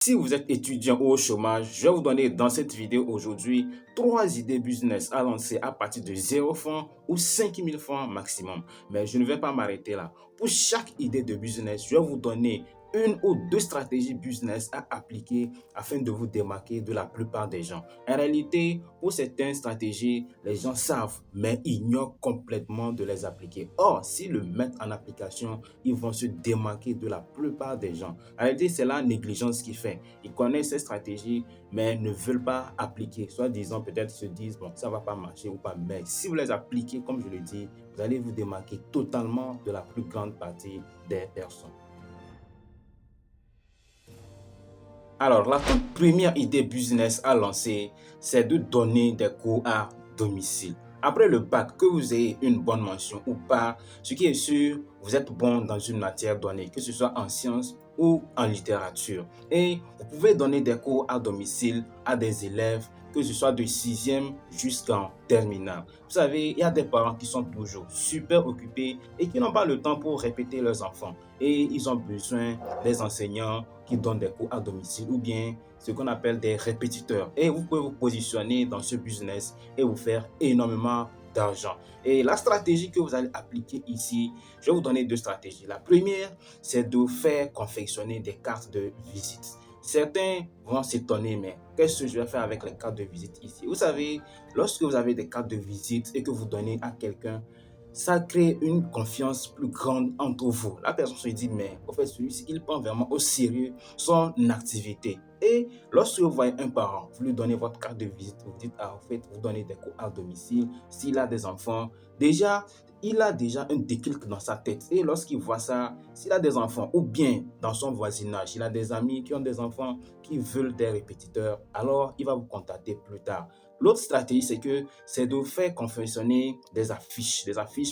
Si vous êtes étudiant ou au chômage, je vais vous donner dans cette vidéo aujourd'hui 3 idées business à lancer à partir de 0 francs ou 5000 francs maximum. Mais je ne vais pas m'arrêter là. Pour chaque idée de business, je vais vous donner une ou deux stratégies business à appliquer afin de vous démarquer de la plupart des gens. En réalité, pour certaines stratégies, les gens savent, mais ignorent complètement de les appliquer. Or, s'ils le mettent en application, ils vont se démarquer de la plupart des gens. En réalité, c'est la négligence qui fait. Ils connaissent ces stratégies, mais ne veulent pas appliquer. Soit disant, peut-être se disent, bon, ça va pas marcher ou pas. Mais si vous les appliquez, comme je le dis, vous allez vous démarquer totalement de la plus grande partie des personnes. Alors, la toute première idée business à lancer, c'est de donner des cours à domicile. Après le bac, que vous ayez une bonne mention ou pas, ce qui est sûr, vous êtes bon dans une matière donnée, que ce soit en sciences ou en littérature. Et vous pouvez donner des cours à domicile à des élèves, que ce soit de 6e jusqu'en terminale. Vous savez, il y a des parents qui sont toujours super occupés et qui n'ont pas le temps pour répéter leurs enfants. Et ils ont besoin des enseignants qui donnent des cours à domicile ou bien ce qu'on appelle des répétiteurs. Et vous pouvez vous positionner dans ce business et vous faire énormément d'argent. Et la stratégie que vous allez appliquer ici, je vais vous donner deux stratégies. La première, c'est de faire confectionner des cartes de visite. Certains vont s'étonner, mais qu'est-ce que je vais faire avec les cartes de visite ici? Vous savez, lorsque vous avez des cartes de visite et que vous donnez à quelqu'un, ça crée une confiance plus grande entre vous. La personne se dit, mais au fait, celui-ci, il prend vraiment au sérieux son activité. Et lorsque vous voyez un parent, vous lui donnez votre carte de visite, vous dites, ah, en fait, vous donnez des cours à domicile, s'il a des enfants, déjà, il a déjà un déclic dans sa tête. Et lorsqu'il voit ça, s'il a des enfants, ou bien dans son voisinage, il a des amis qui ont des enfants qui veulent des répétiteurs, alors il va vous contacter plus tard. L'autre stratégie, c'est de faire confectionner des affiches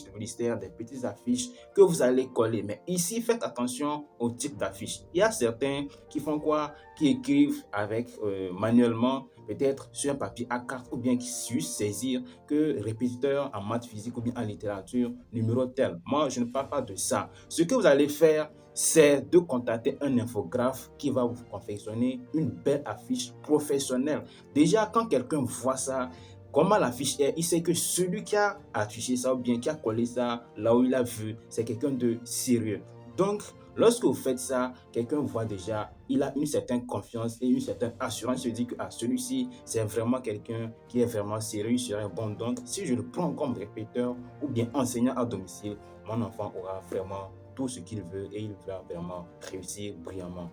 publicitaires, des petites affiches que vous allez coller. Mais ici, faites attention au type d'affiche. Il y a certains qui font quoi? Qui écrivent avec manuellement, peut-être sur un papier à carte, ou bien qui suivent saisir que répétiteur en maths physique ou bien en littérature, numéro tel. Moi, je ne parle pas de ça. Ce que vous allez faire, c'est de contacter un infographe qui va vous confectionner une belle affiche professionnelle. Déjà, quand quelqu'un voit ça, comment l'affiche est, il sait que celui qui a affiché ça ou bien qui a collé ça là où il a vu, c'est quelqu'un de sérieux. Donc, lorsque vous faites ça, quelqu'un voit déjà, il a une certaine confiance et une certaine assurance. Il se dit que celui-ci, c'est vraiment quelqu'un qui est vraiment sérieux, il serait bon. Donc, si je le prends comme répéteur ou bien enseignant à domicile, mon enfant aura vraiment tout ce qu'il veut et il va vraiment réussir brillamment.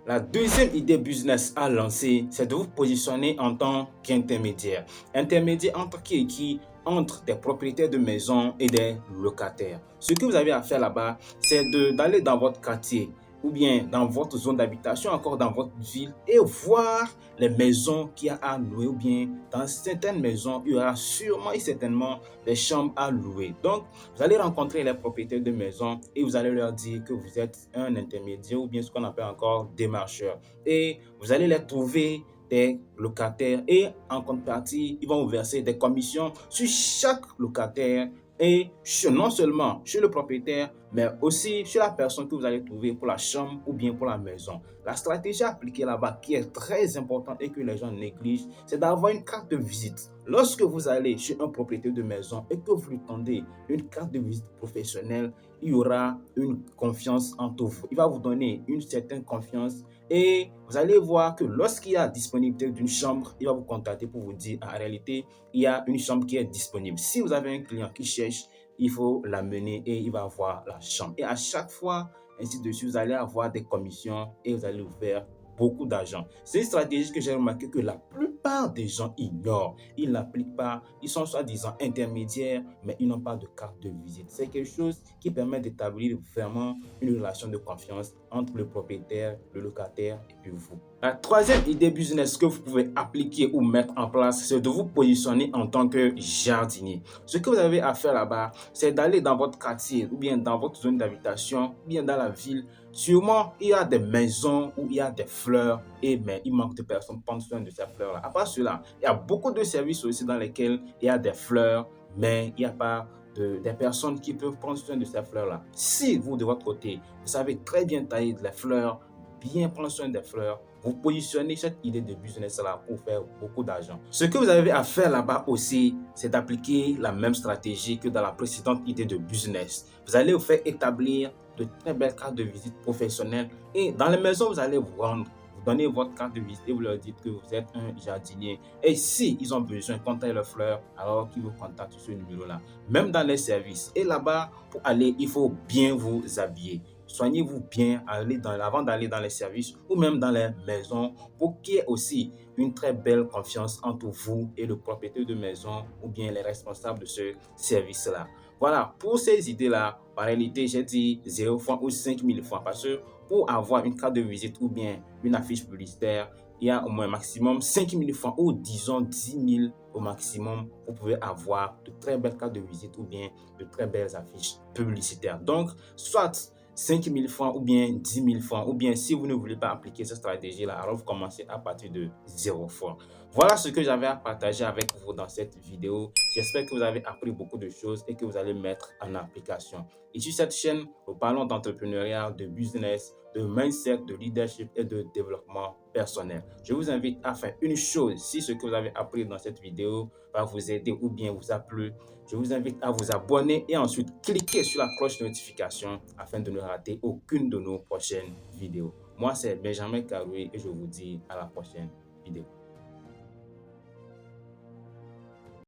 La deuxième idée business à lancer, c'est de vous positionner en tant qu'intermédiaire. Intermédiaire entre qui et qui? Entre des propriétaires de maisons et des locataires. Ce que vous avez à faire là-bas, c'est d'aller dans votre quartier ou bien dans votre zone d'habitation, encore dans votre ville, et voir les maisons qu'il y a à louer, ou bien dans certaines maisons, il y aura sûrement et certainement des chambres à louer. Donc, vous allez rencontrer les propriétaires de maisons et vous allez leur dire que vous êtes un intermédiaire ou bien ce qu'on appelle encore démarcheur. Et vous allez les trouver des locataires et en contrepartie, ils vont vous verser des commissions sur chaque locataire et non seulement chez le propriétaire, mais aussi sur la personne que vous allez trouver pour la chambre ou bien pour la maison. La stratégie appliquée là-bas qui est très importante et que les gens négligent, c'est d'avoir une carte de visite. Lorsque vous allez chez un propriétaire de maison et que vous lui tendez une carte de visite professionnelle, il y aura une confiance entre vous. Il va vous donner une certaine confiance et vous allez voir que lorsqu'il y a disponibilité d'une chambre, il va vous contacter pour vous dire en réalité, il y a une chambre qui est disponible. Si vous avez un client qui cherche, il faut l'amener et il va avoir la chambre. Et à chaque fois, ainsi de suite, vous allez avoir des commissions et vous allez vous faire beaucoup d'argent. C'est une stratégie que j'ai remarqué que la plupart des gens ignorent. Ils n'appliquent pas. Ils sont soi-disant intermédiaires, mais ils n'ont pas de carte de visite. C'est quelque chose qui permet d'établir vraiment une relation de confiance entre le propriétaire, le locataire et puis vous. La troisième idée business que vous pouvez appliquer ou mettre en place, c'est de vous positionner en tant que jardinier. Ce que vous avez à faire là-bas, c'est d'aller dans votre quartier ou bien dans votre zone d'habitation ou bien dans la ville. Sûrement, il y a des maisons où il y a des fleurs mais il manque de personnes pour prendre soin de ces fleurs-là. À part cela, il y a beaucoup de services aussi dans lesquels il y a des fleurs, mais il n'y a pas des personnes qui peuvent prendre soin de ces fleurs-là. Si vous, de votre côté, vous savez très bien tailler les fleurs, bien prendre soin des fleurs, vous positionnez cette idée de business-là pour faire beaucoup d'argent. Ce que vous avez à faire là-bas aussi, c'est d'appliquer la même stratégie que dans la précédente idée de business. Vous allez vous faire établir de très belles cartes de visite professionnelles et dans les maisons, vous allez vous rendre, vous donnez votre carte de visite et vous leur dites que vous êtes un jardinier. Et si ils ont besoin, contacter leurs fleurs, alors qu'ils vous contactent sur ce numéro-là. Même dans les services. Et là-bas, pour aller, il faut bien vous habiller. Soignez-vous bien avant d'aller dans les services ou même dans les maisons pour qu'il y ait aussi une très belle confiance entre vous et le propriétaire de maison ou bien les responsables de ce service-là. Voilà, pour ces idées-là, en réalité, j'ai dit 0 francs ou 5000 francs parce que pour avoir une carte de visite ou bien une affiche publicitaire, il y a au moins maximum 5000 francs ou disons 10 000 au maximum. Vous pouvez avoir de très belles cartes de visite ou bien de très belles affiches publicitaires. Donc, soit 5 000 francs ou bien 10 000 francs, ou bien si vous ne voulez pas appliquer cette stratégie-là, alors vous commencez à partir de 0 francs. Voilà ce que j'avais à partager avec vous dans cette vidéo. J'espère que vous avez appris beaucoup de choses et que vous allez mettre en application. Et sur cette chaîne, nous parlons d'entrepreneuriat, de business, de mindset, de leadership et de développement personnel. Je vous invite à faire une chose. Si ce que vous avez appris dans cette vidéo va vous aider ou bien vous a plu, je vous invite à vous abonner et ensuite cliquer sur la cloche de notification afin de ne rater aucune de nos prochaines vidéos. Moi, c'est Benjamin Karoui et je vous dis à la prochaine vidéo.